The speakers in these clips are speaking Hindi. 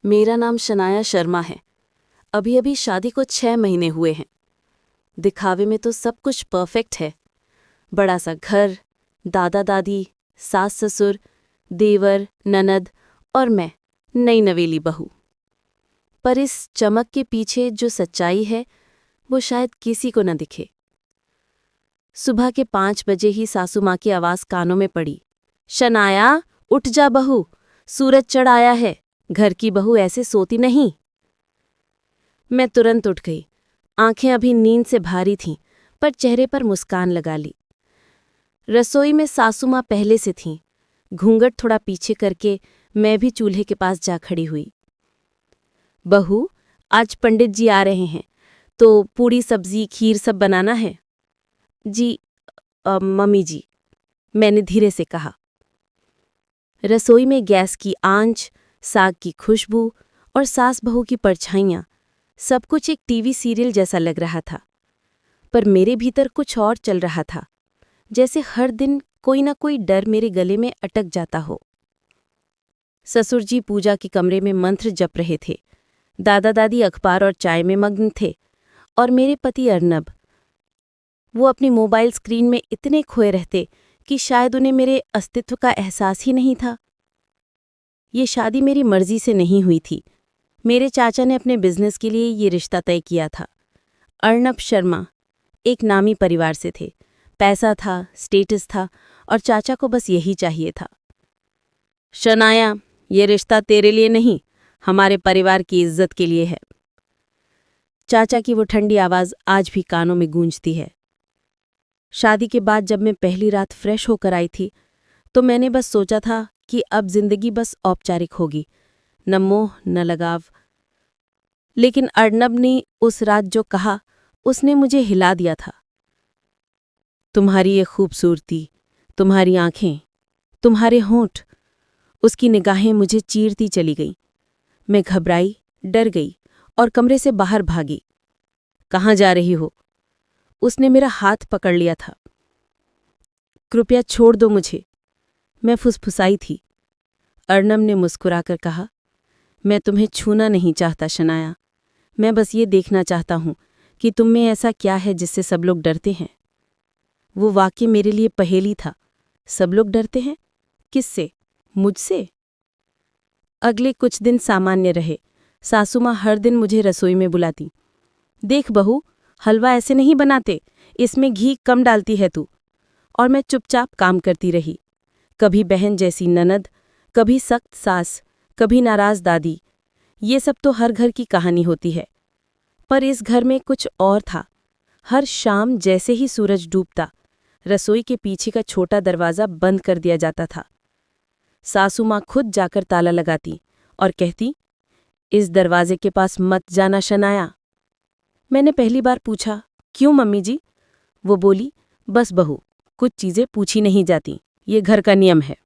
मेरा नाम शनाया शर्मा है। अभी अभी शादी को 6 महीने हुए हैं। दिखावे में तो सब कुछ परफेक्ट है। बड़ा सा घर, दादा दादी, सास ससुर, देवर, ननद और मैं, नई नवेली बहू। पर इस चमक के पीछे जो सच्चाई है वो शायद किसी को न दिखे। सुबह के 5 बजे ही सासू माँ की आवाज़ कानों में पड़ी, शनाया उठ जा बहू, सूरज चढ़ आया है, घर की बहू ऐसे सोती नहीं। मैं तुरंत उठ गई। आंखें अभी नींद से भारी थीं, पर चेहरे पर मुस्कान लगा ली। रसोई में सासू माँ पहले से थीं। घूंघट थोड़ा पीछे करके मैं भी चूल्हे के पास जा खड़ी हुई। बहू, आज पंडित जी आ रहे हैं, तो पूड़ी सब्जी खीर सब बनाना है। जी मम्मी जी, मैंने धीरे से कहा। रसोई में गैस की आंच, साग की खुशबू और सास बहू की परछाइयाँ, सब कुछ एक टीवी सीरियल जैसा लग रहा था। पर मेरे भीतर कुछ और चल रहा था, जैसे हर दिन कोई ना कोई डर मेरे गले में अटक जाता हो। ससुर जी पूजा के कमरे में मंत्र जप रहे थे, दादा दादी अखबार और चाय में मग्न थे, और मेरे पति अर्नब, वो अपनी मोबाइल स्क्रीन में इतने खोए रहते कि शायद उन्हें मेरे अस्तित्व का एहसास ही नहीं था। ये शादी मेरी मर्जी से नहीं हुई थी। मेरे चाचा ने अपने बिजनेस के लिए ये रिश्ता तय किया था। अर्नब शर्मा एक नामी परिवार से थे। पैसा था, स्टेटस था, और चाचा को बस यही चाहिए था। शनाया, ये रिश्ता तेरे लिए नहीं, हमारे परिवार की इज्जत के लिए है। चाचा की वो ठंडी आवाज़ आज भी कानों में गूंजती है। शादी के बाद जब मैं पहली रात फ्रेश होकर आई थी, तो मैंने बस सोचा था कि अब जिंदगी बस औपचारिक होगी, न मोह न लगाव। लेकिन अर्नब ने उस रात जो कहा, उसने मुझे हिला दिया था। तुम्हारी ये खूबसूरती, तुम्हारी आंखें, तुम्हारे होंठ, उसकी निगाहें मुझे चीरती चली गईं। मैं घबराई, डर गई और कमरे से बाहर भागी। कहाँ जा रही हो? उसने मेरा हाथ पकड़ लिया था। कृपया छोड़ दो मुझे, मैं फुसफुसाई थी। अर्नब ने मुस्कुराकर कहा, मैं तुम्हें छूना नहीं चाहता शनाया, मैं बस ये देखना चाहता हूं कि तुम में ऐसा क्या है जिससे सब लोग डरते हैं। वो वाक्य मेरे लिए पहेली था। सब लोग डरते हैं? किससे? मुझसे? अगले कुछ दिन सामान्य रहे। सासू माँ हर दिन मुझे रसोई में बुलाती। देख बहू, हलवा ऐसे नहीं बनाते, इसमें घी कम डालती है तू। और मैं चुपचाप काम करती रही। कभी बहन जैसी ननद, कभी सख्त सास, कभी नाराज दादी। ये सब तो हर घर की कहानी होती है, पर इस घर में कुछ और था। हर शाम जैसे ही सूरज डूबता, रसोई के पीछे का छोटा दरवाज़ा बंद कर दिया जाता था। सासू माँ खुद जाकर ताला लगाती और कहती, इस दरवाजे के पास मत जाना शनाया। मैंने पहली बार पूछा, क्यों मम्मी जी? वो बोली, बस बहू, कुछ चीज़ें पूछी नहीं जाती, ये घर का नियम है।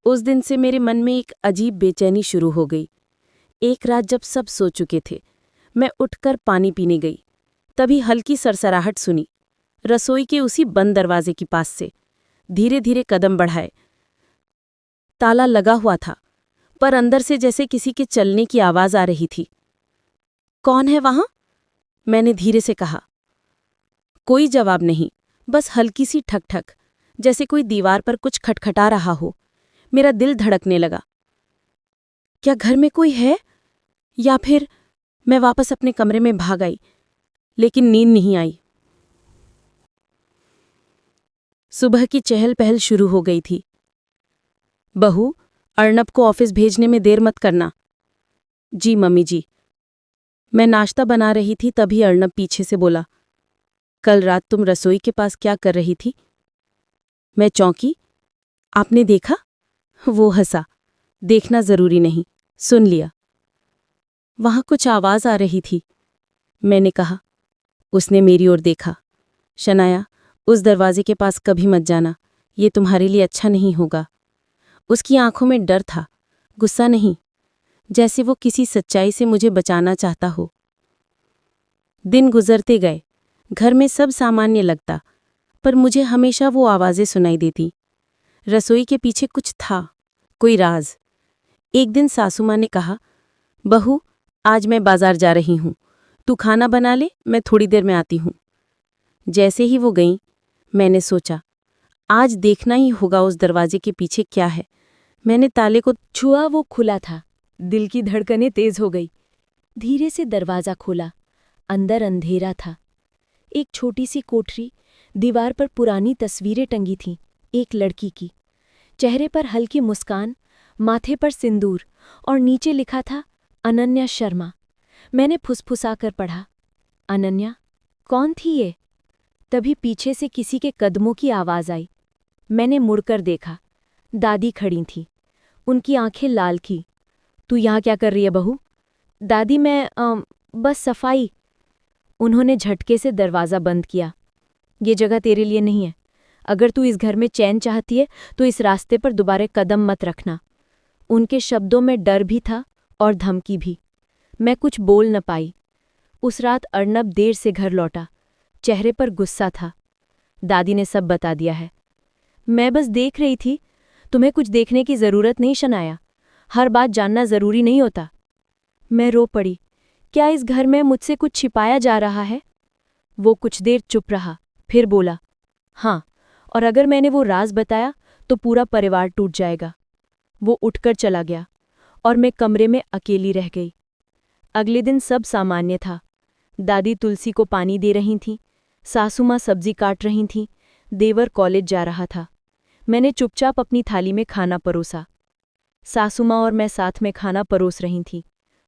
उस दिन से मेरे मन में एक अजीब बेचैनी शुरू हो गई। एक रात जब सब सो चुके थे, मैं उठकर पानी पीने गई। तभी हल्की सरसराहट सुनी, रसोई के उसी बंद दरवाजे के पास से। धीरे धीरे कदम बढ़ाए। ताला लगा हुआ था, पर अंदर से जैसे किसी के चलने की आवाज़ आ रही थी। कौन है वहां? मैंने धीरे से कहा। कोई जवाब नहीं, बस हल्की सी ठक ठक, जैसे कोई दीवार पर कुछ खटखटा रहा हो। मेरा दिल धड़कने लगा। क्या घर में कोई है? या फिर? मैं वापस अपने कमरे में भाग आई, लेकिन नींद नहीं आई। सुबह की चहल पहल शुरू हो गई थी। बहू, अर्नब को ऑफिस भेजने में देर मत करना। जी मम्मी जी। मैं नाश्ता बना रही थी तभी अर्नब पीछे से बोला, कल रात तुम रसोई के पास क्या कर रही थी? मैं चौंकी। आपने देखा? वो हंसा। देखना जरूरी नहीं, सुन लिया। वहां कुछ आवाज आ रही थी, मैंने कहा। उसने मेरी ओर देखा। शनाया, उस दरवाजे के पास कभी मत जाना, ये तुम्हारे लिए अच्छा नहीं होगा। उसकी आंखों में डर था, गुस्सा नहीं, जैसे वो किसी सच्चाई से मुझे बचाना चाहता हो। दिन गुजरते गए, घर में सब सामान्य लगता, पर मुझे हमेशा वो आवाजें सुनाई देती। रसोई के पीछे कुछ था, कोई राज। एक दिन सासू माँ ने कहा, बहू, आज मैं बाजार जा रही हूँ, तू खाना बना ले, मैं थोड़ी देर में आती हूँ। जैसे ही वो गईं, मैंने सोचा आज देखना ही होगा उस दरवाजे के पीछे क्या है। मैंने ताले को छुआ, वो खुला था। दिल की धड़कनें तेज हो गई। धीरे से दरवाजा खोला। अंदर अंधेरा था। एक छोटी सी कोठरी, दीवार पर पुरानी तस्वीरें टंगी थीं, एक लड़की की। चेहरे पर हल्की मुस्कान, माथे पर सिंदूर और नीचे लिखा था अनन्या शर्मा। मैंने फुसफुसाकर पढ़ा, अनन्या? कौन थी ये? तभी पीछे से किसी के कदमों की आवाज़ आई। मैंने मुड़कर देखा। दादी खड़ी थीं। उनकी आंखें लाल थीं। तू यहाँ क्या कर रही है बहू? दादी, मैं बस सफाई। उन्होंने झटके से दरवाज़ा बंद किया। ये जगह तेरे लिए नहीं है। अगर तू इस घर में चैन चाहती है तो इस रास्ते पर दोबारा कदम मत रखना। उनके शब्दों में डर भी था और धमकी भी। मैं कुछ बोल न पाई। उस रात अर्नब देर से घर लौटा। चेहरे पर गुस्सा था। दादी ने सब बता दिया है। मैं बस देख रही थी। तुम्हें कुछ देखने की ज़रूरत नहीं शनाया। हर बात जानना ज़रूरी नहीं होता। मैं रो पड़ी। क्या इस घर में मुझसे कुछ छिपाया जा रहा है? वो कुछ देर चुप रहा, फिर बोला, हाँ, और अगर मैंने वो राज बताया तो पूरा परिवार टूट जाएगा। वो उठकर चला गया और मैं कमरे में अकेली रह गई। अगले दिन सब सामान्य था। दादी तुलसी को पानी दे रही थीं, सासू माँ सब्जी काट रही थीं, देवर कॉलेज जा रहा था। मैंने चुपचाप अपनी थाली में खाना परोसा। सासू माँ और मैं साथ में खाना परोस रही थीं।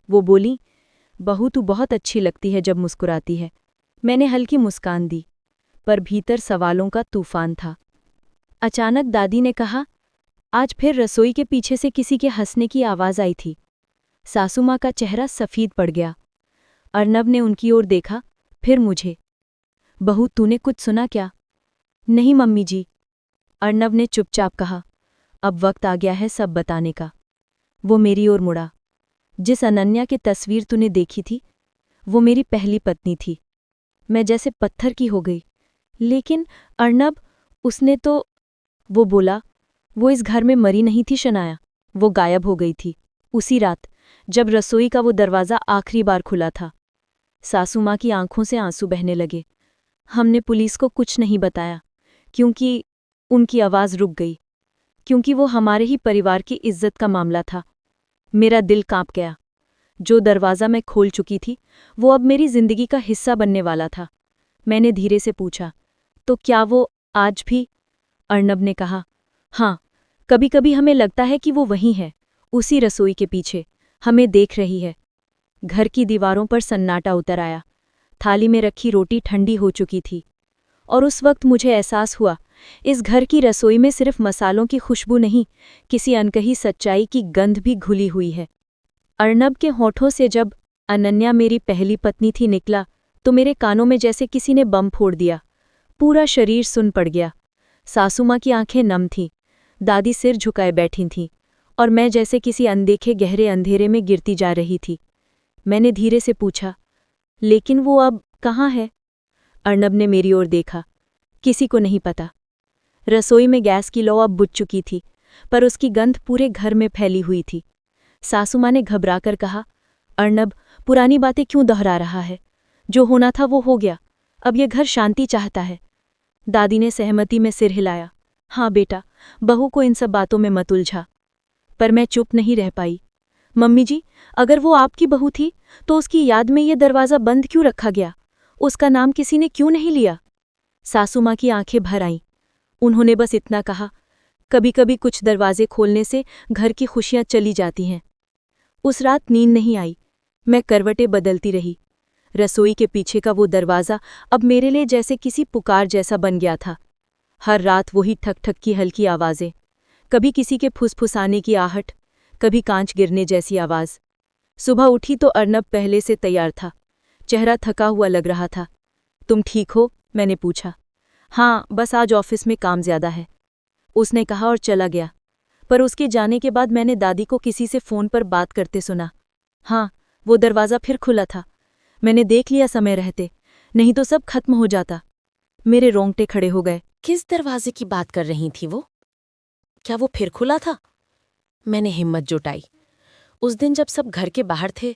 वो बोली, बहू, तू बहुत अच्छी लगती है जब मुस्कुराती है। मैंने हल्की मुस्कान दी, पर भीतर सवालों का तूफान था। अचानक दादी ने कहा, आज फिर रसोई के पीछे से किसी के हंसने की आवाज़ आई थी। सासू माँ का चेहरा सफ़ेद पड़ गया। अर्नब ने उनकी ओर देखा, फिर मुझे। बहू, तूने कुछ सुना क्या? नहीं मम्मी जी। अर्नब ने चुपचाप कहा, अब वक्त आ गया है सब बताने का। वो मेरी ओर मुड़ा। जिस अनन्या की तस्वीर तूने देखी थी, वो मेरी पहली पत्नी थी। मैं जैसे पत्थर की हो गई। लेकिन अर्नब, उसने तो... वो बोला, वो इस घर में मरी नहीं थी शनाया, वो गायब हो गई थी उसी रात, जब रसोई का वो दरवाज़ा आखिरी बार खुला था। सासू माँ की आंखों से आंसू बहने लगे। हमने पुलिस को कुछ नहीं बताया, क्योंकि... उनकी आवाज़ रुक गई। क्योंकि वो हमारे ही परिवार की इज्जत का मामला था। मेरा दिल कांप गया। जो दरवाज़ा मैं खोल चुकी थी, वो अब मेरी जिंदगी का हिस्सा बनने वाला था। मैंने धीरे से पूछा, तो क्या वो आज भी? अर्नब ने कहा, हाँ, कभी कभी हमें लगता है कि वो वहीं है, उसी रसोई के पीछे, हमें देख रही है। घर की दीवारों पर सन्नाटा उतर आया। थाली में रखी रोटी ठंडी हो चुकी थी। और उस वक्त मुझे एहसास हुआ, इस घर की रसोई में सिर्फ मसालों की खुशबू नहीं, किसी अनकही सच्चाई की गंध भी घुली हुई है। अर्नब के होठों से जब अनन्या मेरी पहली पत्नी थी निकला, तो मेरे कानों में जैसे किसी ने बम फोड़ दिया। पूरा शरीर सुन पड़ गया। सासू माँ की आंखें नम थीं, दादी सिर झुकाए बैठी थीं, और मैं जैसे किसी अनदेखे गहरे अंधेरे में गिरती जा रही थी। मैंने धीरे से पूछा, लेकिन वो अब कहाँ है? अर्नब ने मेरी ओर देखा। किसी को नहीं पता। रसोई में गैस की लौ अब बुझ चुकी थी, पर उसकी गंध पूरे घर में फैली हुई थी। सासू माँ ने घबराकर कहा, अर्नब, पुरानी बातें क्यों दोहरा रहा है? जो होना था वो हो गया। अब ये घर शांति चाहता है। दादी ने सहमति में सिर हिलाया। हाँ बेटा, बहू को इन सब बातों में मत उलझा। पर मैं चुप नहीं रह पाई। मम्मी जी, अगर वो आपकी बहू थी तो उसकी याद में ये दरवाज़ा बंद क्यों रखा गया? उसका नाम किसी ने क्यों नहीं लिया? सासू माँ की आंखें भर आईं। उन्होंने बस इतना कहा, कभी कभी कुछ दरवाजे खोलने से घर की खुशियां चली जाती हैं। उस रात नींद नहीं आई। मैं करवटें बदलती रही। रसोई के पीछे का वो दरवाज़ा अब मेरे लिए जैसे किसी पुकार जैसा बन गया था। हर रात वही ठक ठक की हल्की आवाज़ें, कभी किसी के फुसफुसाने की आहट, कभी कांच गिरने जैसी आवाज़। सुबह उठी तो अर्नब पहले से तैयार था। चेहरा थका हुआ लग रहा था। तुम ठीक हो? मैंने पूछा। हाँ, बस आज ऑफिस में काम ज़्यादा है, उसने कहा और चला गया। पर उसके जाने के बाद मैंने दादी को किसी से फ़ोन पर बात करते सुना। हाँ, वो दरवाज़ा फिर खुला था। मैंने देख लिया समय रहते, नहीं तो सब खत्म हो जाता। मेरे रोंगटे खड़े हो गए। किस दरवाजे की बात कर रही थी वो? क्या वो फिर खुला था? मैंने हिम्मत जुटाई। उस दिन जब सब घर के बाहर थे,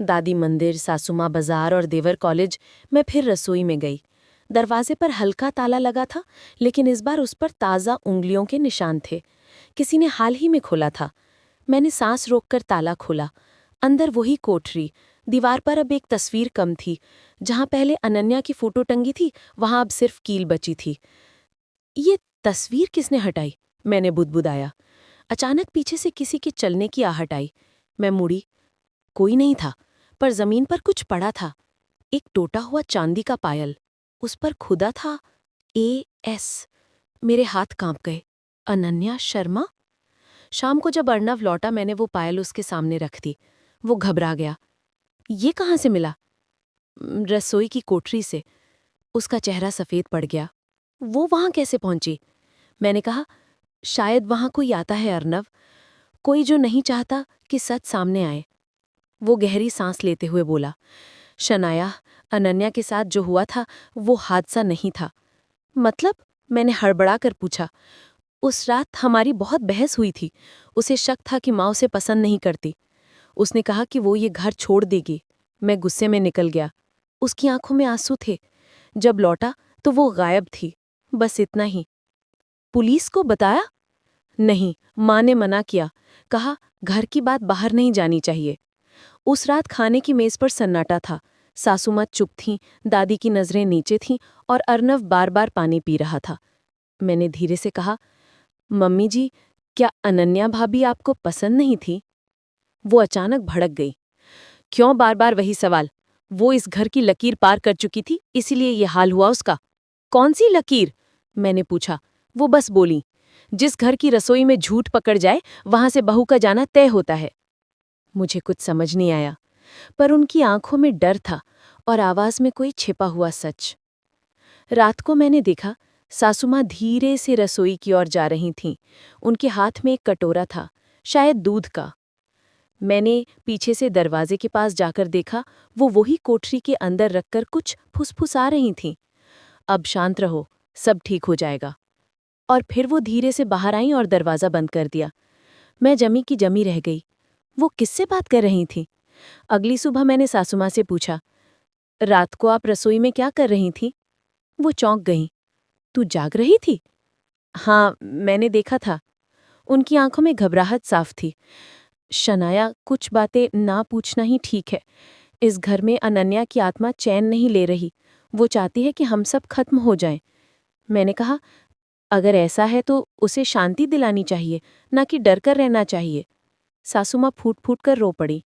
दादी मंदिर, सासू माँ बाजार और देवर कॉलेज, मैं फिर रसोई में गई। दरवाजे पर हल्का ताला लगा था, लेकिन इस बार उस पर ताज़ा उंगलियों के निशान थे। किसी ने हाल ही में खोला था। मैंने सांस रोककर ताला खोला। अंदर वही कोठरी। दीवार पर अब एक तस्वीर कम थी। जहां पहले अनन्या की फोटो टंगी थी, वहां अब सिर्फ कील बची थी। ये तस्वीर किसने हटाई? मैंने बुदबुदाया। अचानक पीछे से किसी के चलने की आहट आई। मैं मुड़ी। कोई नहीं था, पर जमीन पर कुछ पड़ा था। एक टूटा हुआ चांदी का पायल। उस पर खुदा था AS। मेरे हाथ कांप गए। अनन्या शर्मा? शाम को जब अर्णव लौटा, मैंने वो पायल उसके सामने रख दी। वो घबरा गया। ये कहाँ से मिला? रसोई की कोठरी से। उसका चेहरा सफेद पड़ गया। वो वहां कैसे पहुंची? मैंने कहा, शायद वहां कोई आता है अर्णव, कोई जो नहीं चाहता कि सच सामने आए। वो गहरी सांस लेते हुए बोला, शनाया, अनन्या के साथ जो हुआ था वो हादसा नहीं था। मतलब? मैंने हड़बड़ा कर पूछा। उस रात हमारी बहुत बहस हुई थी। उसे शक था कि माँ उसे पसंद नहीं करती। उसने कहा कि वो ये घर छोड़ देगी। मैं गुस्से में निकल गया। उसकी आंखों में आंसू थे। जब लौटा तो वो गायब थी। बस इतना ही। पुलिस को बताया? नहीं, माँ ने मना किया। कहा, घर की बात बाहर नहीं जानी चाहिए। उस रात खाने की मेज पर सन्नाटा था। सासू माँ चुप थीं, दादी की नजरें नीचे थीं और अर्णव बार बार पानी पी रहा था। मैंने धीरे से कहा, मम्मी जी, क्या अनन्या भाभी आपको पसंद नहीं थी? वो अचानक भड़क गई। क्यों बार बार वही सवाल? वो इस घर की लकीर पार कर चुकी थी, इसीलिए ये हाल हुआ उसका। कौन सी लकीर? मैंने पूछा। वो बस बोली, जिस घर की रसोई में झूठ पकड़ जाए, वहां से बहू का जाना तय होता है। मुझे कुछ समझ नहीं आया, पर उनकी आंखों में डर था और आवाज में कोई छिपा हुआ सच। रात को मैंने देखा, सासू माँ धीरे से रसोई की ओर जा रही थीं। उनके हाथ में एक कटोरा था, शायद दूध का। मैंने पीछे से दरवाजे के पास जाकर देखा, वो वही कोठरी के अंदर रखकर कुछ फुसफुसा रही थीं। अब शांत रहो, सब ठीक हो जाएगा। और फिर वो धीरे से बाहर आईं और दरवाज़ा बंद कर दिया। मैं जमी की जमी रह गई। वो किससे बात कर रही थी? अगली सुबह मैंने सासू माँ से पूछा, रात को आप रसोई में क्या कर रही थी? वो चौंक गईं। तू जाग रही थी? हाँ, मैंने देखा था। उनकी आंखों में घबराहट साफ थी। शनाया, कुछ बातें ना पूछना ही ठीक है। इस घर में अनन्या की आत्मा चैन नहीं ले रही। वो चाहती है कि हम सब खत्म हो जाएं। मैंने कहा, अगर ऐसा है तो उसे शांति दिलानी चाहिए, ना कि डर कर रहना चाहिए। सासू माँ फूट फूट कर रो पड़ी।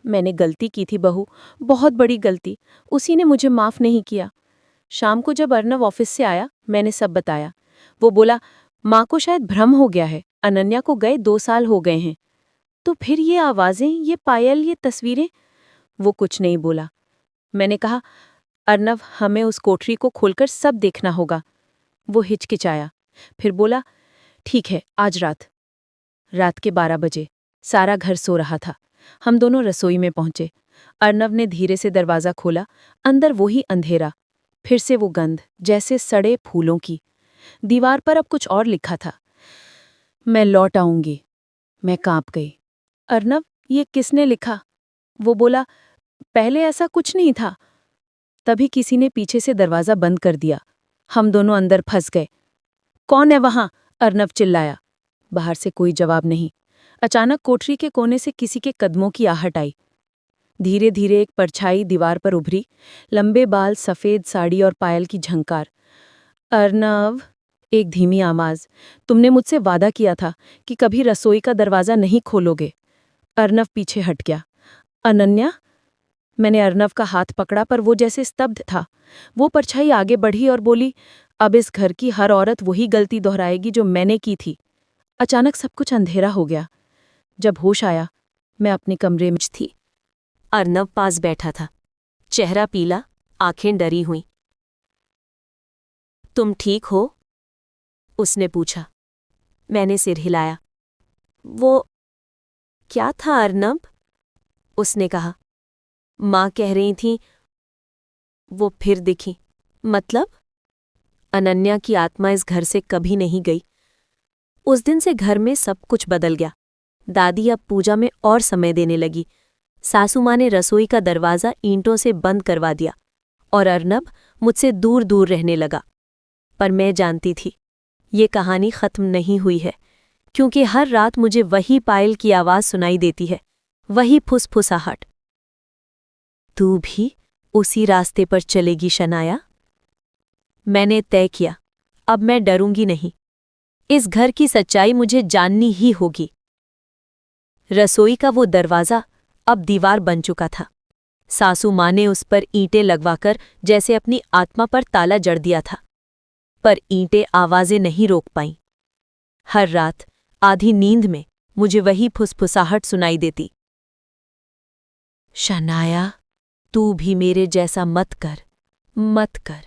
मैंने गलती की थी बहू, बहुत बड़ी गलती। उसी ने मुझे माफ नहीं किया। शाम को जब अर्णव ऑफिस से आया, मैंने सब बताया। वो बोला, माँ को शायद भ्रम हो गया है, अनन्या को गए 2 साल हो गए हैं। तो फिर ये आवाजें, ये पायल, ये तस्वीरें? वो कुछ नहीं बोला। मैंने कहा, अर्णव, हमें उस कोठरी को खोलकर सब देखना होगा। वो हिचकिचाया, फिर बोला, ठीक है, आज रात। रात के 12 बजे सारा घर सो रहा था। हम दोनों रसोई में पहुंचे। अर्णव ने धीरे से दरवाजा खोला। अंदर वही अंधेरा, फिर से वो गंध, जैसे सड़े फूलों की। दीवार पर अब कुछ और लिखा था, मैं लौट आऊंगी। मैं कांप गई। अर्णव, ये किसने लिखा? वो बोला, पहले ऐसा कुछ नहीं था। तभी किसी ने पीछे से दरवाजा बंद कर दिया। हम दोनों अंदर फंस गए। कौन है वहां? अर्णव चिल्लाया। बाहर से कोई जवाब नहीं। अचानक कोठरी के कोने से किसी के कदमों की आहट आई। धीरे धीरे एक परछाई दीवार पर उभरी, लंबे बाल, सफेद साड़ी और पायल की झंकार। अर्णव, एक धीमी आवाज, तुमने मुझसे वादा किया था कि कभी रसोई का दरवाजा नहीं खोलोगे। अर्णव पीछे हट गया। अनन्या? मैंने अर्णव का हाथ पकड़ा, पर वो जैसे स्तब्ध था। वो परछाई आगे बढ़ी और बोली, अब इस घर की हर औरत वही गलती दोहराएगी जो मैंने की थी। अचानक सब कुछ अंधेरा हो गया। जब होश आया, मैं अपने कमरे में थी। अर्णव पास बैठा था, चेहरा पीला, आंखें डरी हुईं। तुम ठीक हो? उसने पूछा। मैंने सिर हिलाया। वो क्या था अर्णव? उसने कहा। माँ कह रही थी। वो फिर दिखी। मतलब? अनन्या की आत्मा इस घर से कभी नहीं गई। उस दिन से घर में सब कुछ बदल गया। दादी अब पूजा में और समय देने लगी। सासू माँ ने रसोई का दरवाज़ा ईंटों से बंद करवा दिया और अर्नब मुझसे दूर दूर रहने लगा। पर मैं जानती थी ये कहानी खत्म नहीं हुई है, क्योंकि हर रात मुझे वही पायल की आवाज़ सुनाई देती है, वही फुसफुसाहट। तू भी उसी रास्ते पर चलेगी शनाया? मैंने तय किया, अब मैं डरूंगी नहीं। इस घर की सच्चाई मुझे जाननी ही होगी। रसोई का वो दरवाज़ा अब दीवार बन चुका था। सासू माँ ने उस पर ईंटें लगवाकर जैसे अपनी आत्मा पर ताला जड़ दिया था, पर ईंटें आवाज़ें नहीं रोक पाईं। हर रात आधी नींद में मुझे वही फुसफुसाहट सुनाई देती, शनाया तू भी मेरे जैसा मत कर, मत कर।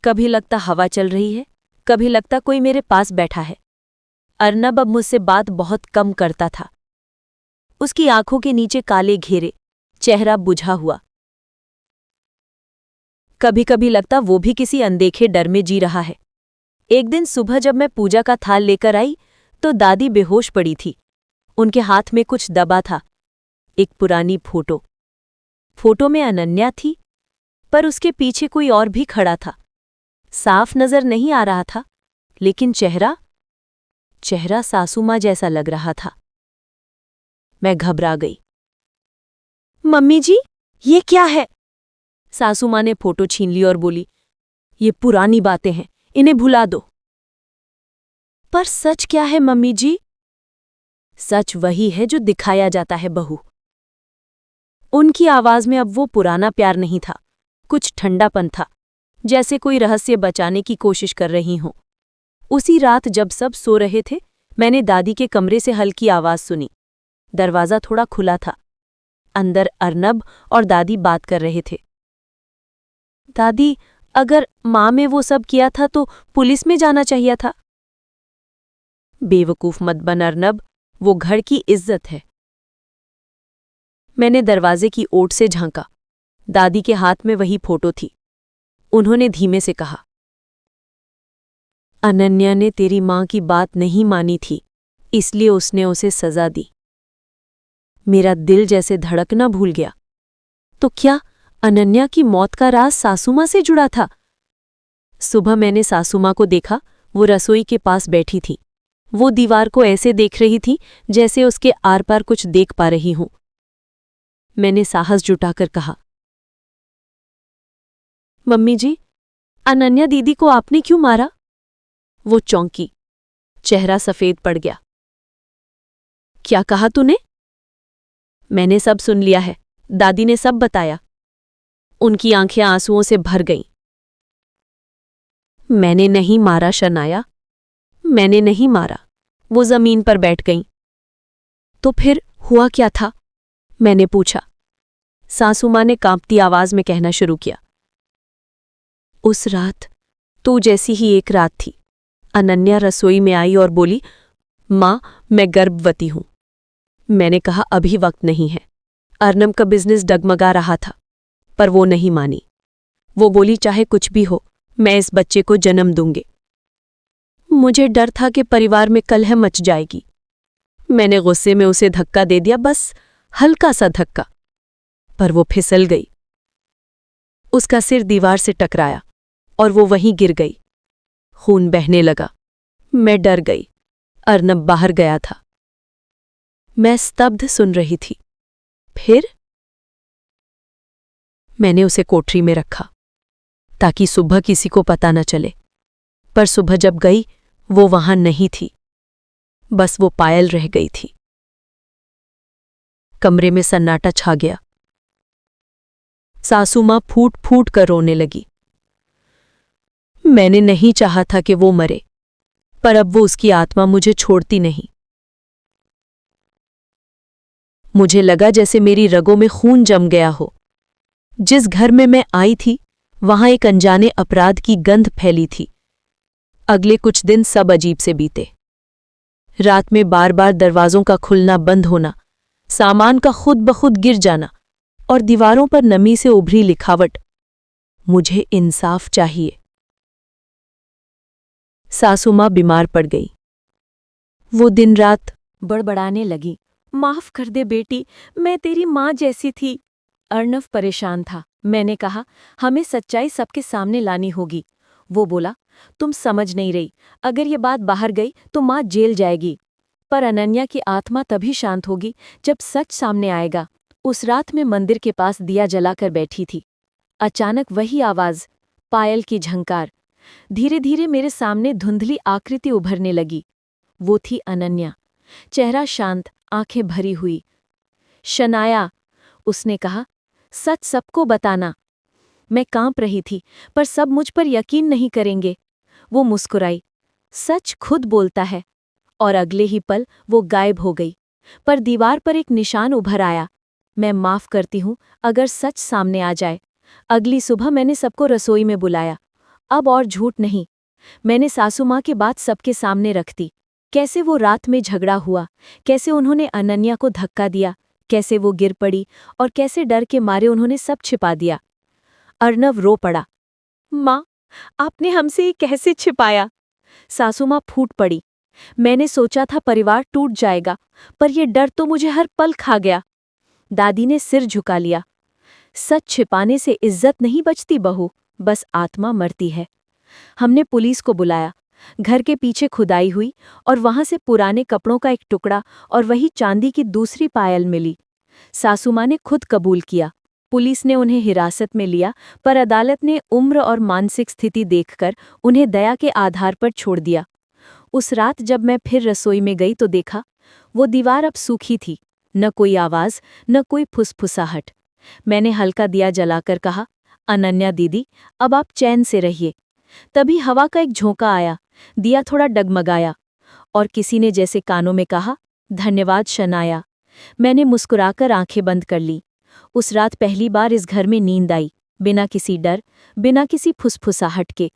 कभी लगता हवा चल रही है, कभी लगता कोई मेरे पास बैठा है। अर्नब अब मुझसे बात बहुत कम करता था। उसकी आंखों के नीचे काले घेरे, चेहरा बुझा हुआ। कभी कभी लगता वो भी किसी अनदेखे डर में जी रहा है। एक दिन सुबह जब मैं पूजा का थाल लेकर आई तो दादी बेहोश पड़ी थी। उनके हाथ में कुछ दबा था, एक पुरानी फोटो। फोटो में अनन्या थी, पर उसके पीछे कोई और भी खड़ा था। साफ नजर नहीं आ रहा था, लेकिन चेहरा सासू माँ जैसा लग रहा था। मैं घबरा गई। मम्मी जी, ये क्या है? सासू माँ ने फोटो छीन ली और बोली, ये पुरानी बातें हैं, इन्हें भुला दो। पर सच क्या है मम्मी जी? सच वही है जो दिखाया जाता है बहू। उनकी आवाज में अब वो पुराना प्यार नहीं था, कुछ ठंडापन था, जैसे कोई रहस्य बचाने की कोशिश कर रही हों। उसी रात जब सब सो रहे थे, मैंने दादी के कमरे से हल्की आवाज सुनी। दरवाज़ा थोड़ा खुला था। अंदर अर्नब और दादी बात कर रहे थे। दादी, अगर माँ में वो सब किया था तो पुलिस में जाना चाहिए था। बेवकूफ मत बन अर्नब, वो घर की इज्जत है। मैंने दरवाजे की ओट से झांका। दादी के हाथ में वही फोटो थी। उन्होंने धीमे से कहा, अनन्या ने तेरी माँ की बात नहीं मानी थी, इसलिए उसने उसे सजा दी। मेरा दिल जैसे धड़कना भूल गया। तो क्या अनन्या की मौत का राज सासू माँ से जुड़ा था? सुबह मैंने सासू माँ को देखा, वो रसोई के पास बैठी थी। वो दीवार को ऐसे देख रही थी जैसे उसके आर पार कुछ देख पा रही हूं। मैंने साहस जुटाकर कहा, मम्मी जी, अनन्या दीदी को आपने क्यों मारा? वो चौंकी, चेहरा सफेद पड़ गया। क्या कहा तूने? मैंने सब सुन लिया है, दादी ने सब बताया। उनकी आंखें आंसुओं से भर गईं। मैंने नहीं मारा शनाया, मैंने नहीं मारा। वो जमीन पर बैठ गईं। तो फिर हुआ क्या था? मैंने पूछा। सासू माँ ने कांपती आवाज में कहना शुरू किया, उस रात तू जैसी ही एक रात थी। अनन्या रसोई में आई और बोली, माँ, मैं गर्भवती हूं। मैंने कहा, अभी वक्त नहीं है। अर्नब का बिजनेस डगमगा रहा था, पर वो नहीं मानी। वो बोली, चाहे कुछ भी हो, मैं इस बच्चे को जन्म दूंगी। मुझे डर था कि परिवार में कलह मच जाएगी। मैंने गुस्से में उसे धक्का दे दिया, बस हल्का सा धक्का, पर वो फिसल गई। उसका सिर दीवार से टकराया और वो वहीं गिर गई। खून बहने लगा। मैं डर गई। अर्नब बाहर गया था। मैं स्तब्ध सुन रही थी। फिर मैंने उसे कोठरी में रखा ताकि सुबह किसी को पता न चले। पर सुबह जब गई, वो वहां नहीं थी। बस वो पायल रह गई थी। कमरे में सन्नाटा छा गया। सासू माँ फूट फूट कर रोने लगी। मैंने नहीं चाहा था कि वो मरे, पर अब वो उसकी आत्मा मुझे छोड़ती नहीं। मुझे लगा जैसे मेरी रगों में खून जम गया हो। जिस घर में मैं आई थी, वहां एक अनजाने अपराध की गंध फैली थी। अगले कुछ दिन सब अजीब से बीते। रात में बार बार दरवाजों का खुलना बंद होना, सामान का खुद ब खुद गिर जाना और दीवारों पर नमी से उभरी लिखावट। मुझे इंसाफ चाहिए। सासू माँ बीमार पड़ गई। वो दिन रात बड़बड़ाने लगी। माफ कर दे बेटी, मैं तेरी माँ जैसी थी। अर्णव परेशान था। मैंने कहा, हमें सच्चाई सबके सामने लानी होगी। वो बोला, तुम समझ नहीं रही, अगर ये बात बाहर गई तो माँ जेल जाएगी। पर अनन्या की आत्मा तभी शांत होगी जब सच सामने आएगा। उस रात मैं मंदिर के पास दिया जलाकर बैठी थी। अचानक वही आवाज, पायल की झंकार। धीरे धीरे मेरे सामने धुंधली आकृति उभरने लगी। वो थी अनन्या, चेहरा शांत, आंखें भरी हुई। शनाया, उसने कहा, सच सबको बताना। मैं कांप रही थी, पर सब मुझ पर यकीन नहीं करेंगे। वो मुस्कुराई, सच खुद बोलता है। और अगले ही पल वो गायब हो गई। पर दीवार पर एक निशान उभर आया, मैं माफ करती हूँ अगर सच सामने आ जाए। अगली सुबह मैंने सबको रसोई में बुलाया। अब और झूठ नहीं। मैंने सासू माँ की बात सबके सामने रख दी। कैसे वो रात में झगड़ा हुआ, कैसे उन्होंने अनन्या को धक्का दिया, कैसे वो गिर पड़ी और कैसे डर के मारे उन्होंने सब छिपा दिया। अर्णव रो पड़ा। माँ, आपने हमसे ये कैसे छिपाया? सासू माँ फूट पड़ी। मैंने सोचा था परिवार टूट जाएगा, पर यह डर तो मुझे हर पल खा गया। दादी ने सिर झुका लिया। सच छिपाने से इज्जत नहीं बचती बहू, बस आत्मा मरती है। हमने पुलिस को बुलाया। घर के पीछे खुदाई हुई और वहां से पुराने कपड़ों का एक टुकड़ा और वही चांदी की दूसरी पायल मिली। सासू माँ ने खुद कबूल किया। पुलिस ने उन्हें हिरासत में लिया, पर अदालत ने उम्र और मानसिक स्थिति देखकर उन्हें दया के आधार पर छोड़ दिया। उस रात जब मैं फिर रसोई में गई तो देखा, वो दीवार अब सूखी थी। न कोई आवाज, न कोई फुसफुसाहट। मैंने हल्का दिया जलाकर कहा, अनन्या दीदी, अब आप चैन से रहिए। तभी हवा का एक झोंका आया, दिया थोड़ा डगमगाया और किसी ने जैसे कानों में कहा, धन्यवाद शनाया। मैंने मुस्कुराकर आंखें बंद कर ली। उस रात पहली बार इस घर में नींद आई, बिना किसी डर, बिना किसी फुसफुसाहट के।